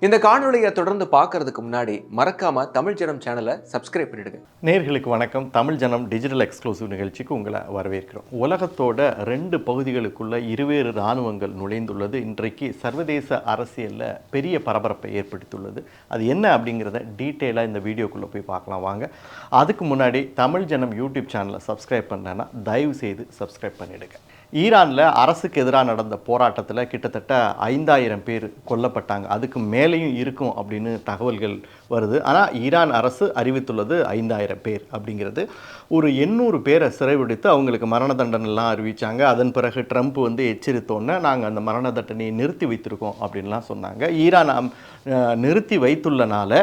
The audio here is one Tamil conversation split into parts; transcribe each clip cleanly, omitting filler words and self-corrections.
இந்த காணொலியை தொடர்ந்து பார்க்கறதுக்கு முன்னாடி மறக்காம தமிழ் ஜனம் சேனலை சப்ஸ்கிரைப் பண்ணிடுங்க. நேர்களுக்கு வணக்கம். தமிழ் ஜனம் டிஜிட்டல் எக்ஸ்க்ளூசிவ் நிகழ்ச்சிக்கு உங்களை வரவேற்கிறோம். உலகத்தோட 2 பகுதிகளுக்குள்ள இருவேறு இராணுவங்கள் நுழைந்துள்ளது இன்றைக்கு சர்வதேச அரசியலில் பெரிய பரபரப்பை ஏற்படுத்தியுள்ளது. அது என்ன அப்படிங்கிறத டீட்டெயிலாக இந்த வீடியோக்குள்ளே போய் பார்க்கலாம் வாங்க. அதுக்கு முன்னாடி தமிழ் ஜனம் யூடியூப் சேனலை சப்ஸ்கிரைப் பண்ணலன்னா தயவு செய்து சப்ஸ்கிரைப் பண்ணிவிடுங்க. ஈரானில் அரசுக்கு எதிராக நடந்த போராட்டத்தில் கிட்டத்தட்ட 5000 பேர் கொல்லப்பட்டாங்க. அதுக்கு மேலேயும் இருக்கும் அப்படின்னு தகவல்கள் வருது. ஆனால் ஈரான் அரசு அறிவித்துள்ளது 5000 பேர் அப்படிங்கிறது. ஒரு 800 பேரை சிறைபிடித்து அவங்களுக்கு மரண தண்டனைலாம் அறிவித்தாங்க. அதன் பிறகு ட்ரம்ப் எச்சரித்தோன்னே நாங்கள் அந்த மரண தண்டனையை நிறுத்தி வைத்திருக்கோம் அப்படின்லாம் சொன்னாங்க. ஈரான் நிறுத்தி வைத்துள்ளனால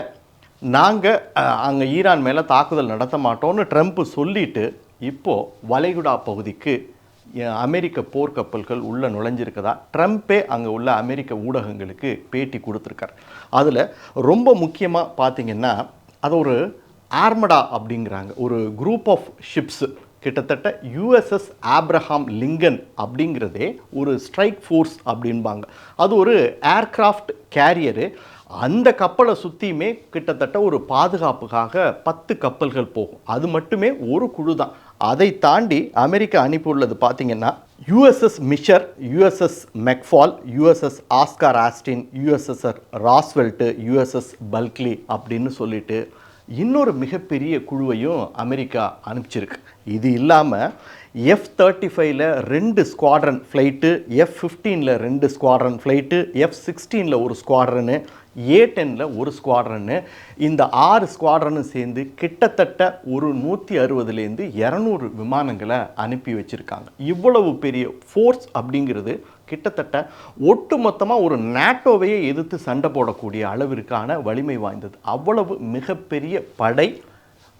நாங்கள் அங்கே ஈரான் மேலே தாக்குதல் நடத்த மாட்டோம்னு ட்ரம்ப் சொல்லிட்டு இப்போது வளைகுடா பகுதிக்கு அமெரிக்க போர்க்கப்பல்கள் உள்ளே நுழைஞ்சிருக்கதா ட்ரம்ப்பே அங்கே உள்ள அமெரிக்க ஊடகங்களுக்கு பேட்டி கொடுத்துருக்கார். அதில் ரொம்ப முக்கியமாக பார்த்திங்கன்னா அது ஒரு ஆர்மடா அப்படிங்கிறாங்க. ஒரு குரூப் ஆஃப் ஷிப்ஸு கிட்டத்தட்ட யுஎஸ்எஸ் ஆப்ரஹாம் லிங்கன் அப்படிங்கிறதே ஒரு ஸ்ட்ரைக் ஃபோர்ஸ் அப்படின்பாங்க. அது ஒரு ஏர்க்ராஃப்ட் கேரியரு. அந்த கப்பலை சுற்றியுமே கிட்டத்தட்ட ஒரு பாதுகாப்புக்காக 10 கப்பல்கள் போகும். அது மட்டுமே ஒரு குழு தான். அதை தாண்டி அமெரிக்கா அனுப்பியுள்ளது பார்த்திங்கன்னா USS Mitscher, USS McFaul, USS Oscar Austin, USSR Roosevelt, USS Bulkeley அப்படின்னு சொல்லிட்டு இன்னொரு மிகப்பெரிய குழுவையும் அமெரிக்கா அனுப்பிச்சிருக்கு. இது இல்லாமல் F-35ல் 2 ஸ்குவாட்ரன் ஃப்ளைட்டு, F-15ல் 2 ஸ்குவாட்ரன் ஃப்ளைட்டு, F-16ல் ஒரு ஸ்குவாட்ரனு, A-10ல் ஒரு ஸ்குவாட்ரனு, இந்த 6 ஸ்குவாட்ரனும் சேர்ந்து கிட்டத்தட்ட ஒரு 160லேருந்து 200 விமானங்களை அனுப்பி வச்சுருக்காங்க. இவ்வளவு பெரிய ஃபோர்ஸ் அப்படிங்கிறது கிட்டத்தட்ட ஒட்டு மொத்தமாக ஒரு நேட்டோவையே எதிர்த்து சண்டை போடக்கூடிய அளவிற்கான வலிமை வாய்ந்தது. அவ்வளவு மிகப்பெரிய படை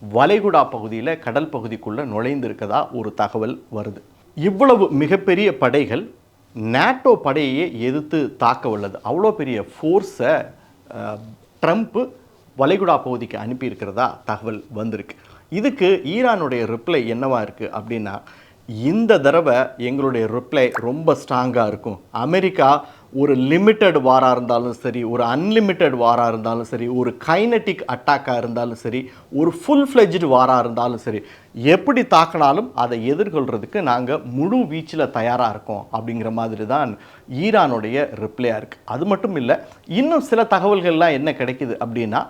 வளைகுடா பகுதியில் கடல் பகுதிக்குள்ளே நுழைந்திருக்கதா ஒரு தகவல் வருது. இவ்வளவு மிகப்பெரிய படைகள் நேட்டோ படையையே எதிர்த்து தாக்க வல்லது. அவ்வளோ பெரிய ஃபோர்ஸை ட்ரம்ப்பு வளைகுடா பகுதிக்கு அனுப்பியிருக்கிறதா தகவல் வந்திருக்கு. இதுக்கு ஈரானுடைய ரிப்ளை என்னவா இருக்குது அப்படின்னா, இந்த தடவை எங்களுடைய ரிப்ளை ரொம்ப ஸ்ட்ராங்காக இருக்கும். அமெரிக்கா ஒரு லிமிட்டட் வாராக இருந்தாலும் சரி, ஒரு அன்லிமிட்டட் வாராக இருந்தாலும் சரி, ஒரு கைனட்டிக் அட்டாக்காக இருந்தாலும் சரி, ஒரு ஃபுல் ஃப்ளெஜ்டு வாராக இருந்தாலும் சரி, எப்படி தாக்கினாலும் அதை எதிர்கொள்கிறதுக்கு நாங்கள் முழு வீச்சில் தயாராக இருக்கோம் அப்படிங்கிற மாதிரி தான் ஈரானுடைய ரிப்ளையாக இருக்குது. அது மட்டும் இல்லை, இன்னும் சில தகவல்கள்லாம் என்ன கிடைக்குது அப்படின்னா,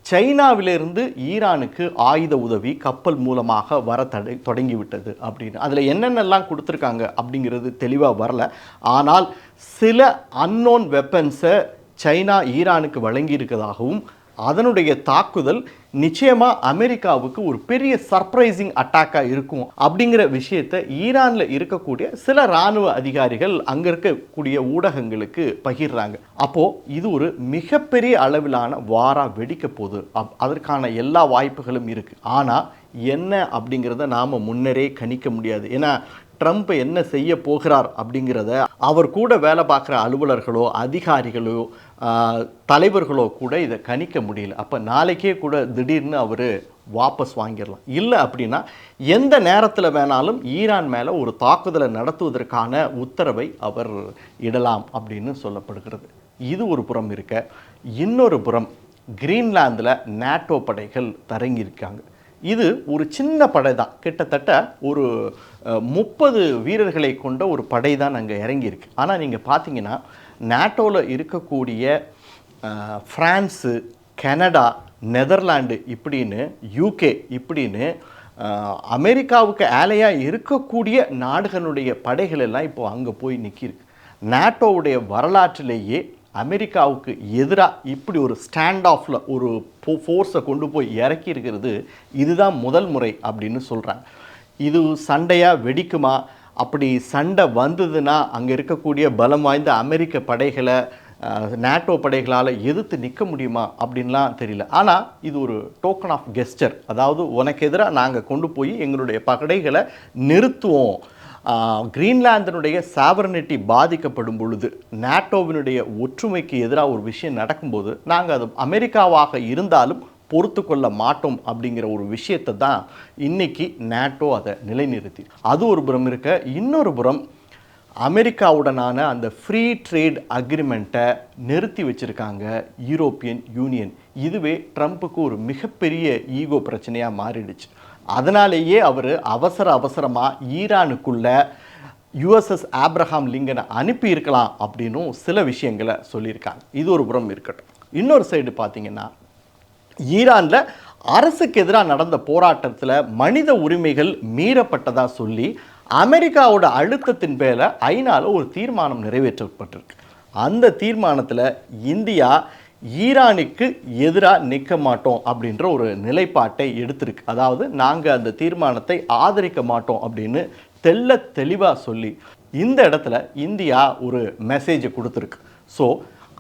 சைனாவிலிருந்து ஈரானுக்கு ஆயுத உதவி கப்பல் மூலமாக வர தொடங்கிவிட்டது அப்படின்னு. அதில் என்னென்னலாம் கொடுத்துருக்காங்க அப்படிங்கிறது தெளிவாக வரல. ஆனால் சில அன்னோன் வெப்பன்ஸை சைனா ஈரானுக்கு வழங்கியிருக்கிறதாகவும் அதனுடைய தாக்குதல் நிச்சயமாக அமெரிக்காவுக்கு ஒரு பெரிய சர்ப்ரைசிங் அட்டாக்காக இருக்கும் அப்படிங்கிற விஷயத்தை ஈரானில் இருக்கக்கூடிய சில இராணுவ அதிகாரிகள் அங்கே இருக்கக்கூடிய ஊடகங்களுக்கு பகிர்றாங்க. அப்போது இது ஒரு மிகப்பெரிய அளவிலான வாராக வெடிக்க போகுது. அதற்கான எல்லா வாய்ப்புகளும் இருக்குது. ஆனால் என்ன அப்படிங்கிறத நாம் முன்னரே கணிக்க முடியாது. ஏன்னா ட்ரம்ப் என்ன செய்ய போகிறார் அப்படிங்கிறத அவர் கூட வேலை பார்க்குற அலுவலர்களோ அதிகாரிகளோ தலைவர்களோ கூட இதை கணிக்க முடியல. அப்போ நாளைக்கே கூட திடீர்னு அவர் வாபஸ் வாங்கிடலாம். இல்லை அப்படின்னா எந்த நேரத்தில் வேணாலும் ஈரான் மேலே ஒரு தாக்குதலை நடத்துவதற்கான உத்தரவை அவர் இடலாம் அப்படின்னு சொல்லப்படுகிறது. இது ஒரு புறம் இருக்க, இன்னொரு புறம் கிரீன்லாந்தில் நேட்டோ படைகள் தரங்கியிருக்காங்க. இது ஒரு சின்ன படை தான். கிட்டத்தட்ட ஒரு 30 வீரர்களை கொண்ட ஒரு படை தான் அங்கே இறங்கியிருக்கு. ஆனால் நீங்கள் பார்த்தீங்கன்னா நேட்டோவில் இருக்கக்கூடிய ஃப்ரான்ஸு, கனடா, நெதர்லாண்டு இப்படின்னு, யூகே இப்படின்னு அமெரிக்காவுக்கு ஆலையாக இருக்கக்கூடிய நாடுகளுடைய படைகள் எல்லாம் இப்போ அங்கே போய் நிற்கிருக்கு. நேட்டோவுடைய வரலாற்றிலேயே அமெரிக்காவுக்கு எதிராக இப்படி ஒரு ஸ்டாண்ட் ஆஃபில் ஒரு ஃபோர்ஸை கொண்டு போய் இறக்கி இருக்கிறது இதுதான் முதல் முறை அப்படின்னு சொல்கிறாங்க. இது சண்டையாக வெடிக்குமா? அப்படி சண்டை வந்ததுன்னா அங்கே இருக்கக்கூடிய பலம் வாய்ந்த அமெரிக்க படைகளை நேட்டோ படைகளால் எதிர்த்து நிற்க முடியுமா அப்படின்லாம் தெரியல. ஆனால் இது ஒரு டோக்கன் ஆஃப் கெஸ்டர். அதாவது உனக்கு எதிராக நாங்கள் கொண்டு போய் எங்களுடைய படைகளை நிறுத்துவோம். கிரீன்லாந்தினுடைய சாவரனிட்டி பாதிக்கப்படும் பொழுது, நேட்டோவினுடைய ஒற்றுமைக்கு எதிராக ஒரு விஷயம் நடக்கும்போது நாங்கள் அது அமெரிக்காவாக இருந்தாலும் பொறுத்து கொள்ள மாட்டோம் அப்படிங்கிற ஒரு விஷயத்தை தான் இன்னைக்கு நேட்டோ அதை நிலைநிறுத்தி. அது ஒரு புறம் இருக்க, இன்னொரு புறம் அமெரிக்காவுடனான அந்த ஃப்ரீ ட்ரேட் அக்ரிமெண்ட்டை நிறுத்தி வச்சுருக்காங்க யூரோப்பியன் யூனியன். இதுவே ட்ரம்ப்புக்கு ஒரு மிகப்பெரிய ஈகோ பிரச்சனையாக மாறிடுச்சு. அதனாலேயே அவர் அவசரமாக ஈரானுக்குள்ள USS ஆப்ரஹாம் லிங்கனை அனுப்பியிருக்கலாம் அப்படின்னும் சில விஷயங்களை சொல்லியிருக்காங்க. இது ஒரு புறம் இருக்கட்டும். இன்னொரு சைடு பார்த்தீங்கன்னா, ஈரானில் அரசுக்கு எதிராக நடந்த போராட்டத்தில் மனித உரிமைகள் மீறப்பட்டதாக சொல்லி அமெரிக்காவோட அழுத்தத்தின் பேரில் ஐநாவில் ஒரு தீர்மானம் நிறைவேற்றப்பட்டிருக்கு. அந்த தீர்மானத்தில் இந்தியா ஈரானுக்கு எதிராக நிற்க மாட்டோம் அப்படின்ற ஒரு நிலைப்பாட்டை எடுத்திருக்கு. அதாவது நாங்கள் அந்த தீர்மானத்தை ஆதரிக்க மாட்டோம் அப்படின்னு தெளிவாக சொல்லி இந்த இடத்துல இந்தியா ஒரு மெசேஜை கொடுத்துருக்கு. ஸோ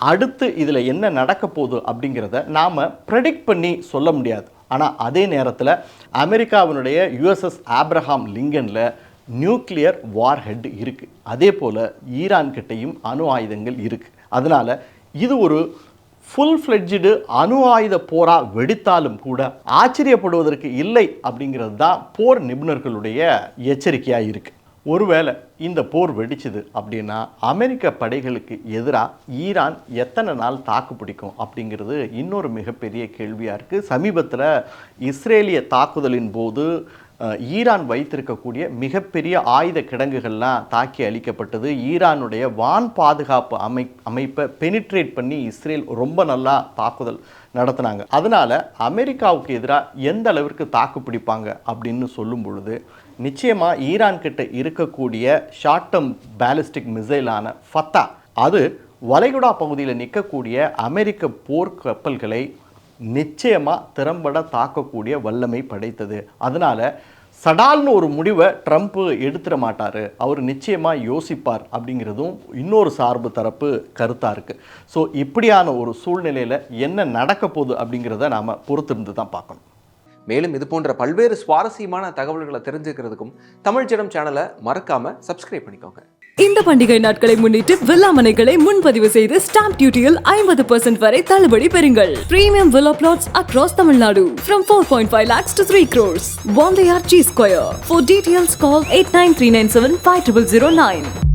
அடுத்து இதில் என்ன நடக்க போகுது அப்படிங்கிறத நாம் ப்ரெடிக்ட் பண்ணி சொல்ல முடியாது. ஆனால் அதே நேரத்தில் அமெரிக்காவினுடைய USS ஆப்ரஹாம் லிங்கனில் நியூக்ளியர் வார் ஹெட் இருக்குது. அதே போல் ஈரான் கிட்டையும் அணு ஆயுதங்கள் இருக்குது. அதனால் இது ஒரு ஃபுல் ஃப்ளெட்ஜ்டு அணு ஆயுத போராக வெடித்தாலும் கூட ஆச்சரியப்படுவதற்கு இல்லை அப்படிங்கிறது தான் போர் நிபுணர்களுடைய எச்சரிக்கையாக இருக்குது. ஒருவேளை இந்த போர் வெடிச்சுது அப்படின்னா அமெரிக்க படைகளுக்கு எதிராக ஈரான் எத்தனை நாள் தாக்கு பிடிக்கும் அப்படிங்கிறது இன்னொரு மிகப்பெரிய கேள்வியாக இருக்குது. சமீபத்தில் இஸ்ரேலிய தாக்குதலின் போது ஈரான் வைத்திருக்கக்கூடிய மிகப்பெரிய ஆயுத கிடங்குகள்லாம் தாக்கி அளிக்கப்பட்டது. ஈரானுடைய வான் பாதுகாப்பு அமைப்பை பெனிட்ரேட் பண்ணி இஸ்ரேல் ரொம்ப நல்லா தாக்குதல் நடத்தினாங்க. அதனால் அமெரிக்காவுக்கு எதிராக எந்த அளவிற்கு தாக்கு பிடிப்பாங்க அப்படின்னு சொல்லும் பொழுது நிச்சயமாக ஈரான் கிட்ட இருக்கக்கூடிய ஷார்ட் டர்ம் பேலிஸ்டிக் மிசைலான ஃபத்தா அது வளைகுடா பகுதியில் நிற்கக்கூடிய அமெரிக்க போர் கப்பல்களை நிச்சயமாக திறம்பட தாக்கக்கூடிய வல்லமை படைத்தது. அதனால் சடால்னு ஒரு முடிவை ட்ரம்ப் எடுத்துட மாட்டார், அவர் நிச்சயமாக யோசிப்பார் அப்படிங்கிறதும் இன்னொரு சார்பு தரப்பு கருத்தாக இருக்குது. ஸோ இப்படியான ஒரு சூழ்நிலையில் என்ன நடக்க போகுது அப்படிங்கிறத நாம் பொறுத்திருந்து தான் பார்க்கணும். மேலும் இது போன்ற பல்வேறு சுவாரஸ்யமான தகவல்களை தெரிஞ்சுக்கிறதுக்கும் தமிழ் ஜனம் சேனலை மறக்காம சப்ஸ்கிரைப் பண்ணிக்கோங்க. இந்த பண்டிகை நாட்களை முன்னிட்டு வில்லா மனைகளை முன்பதிவு செய்து ஸ்டாம்ப் டியூட்டியில் 50% வரை தள்ளுபடி பெறுங்கள். Premium villa plots across Tamil Nadu from 4.5 lakhs to 3 crores. Wonderyard G Square. For details call 8939750009.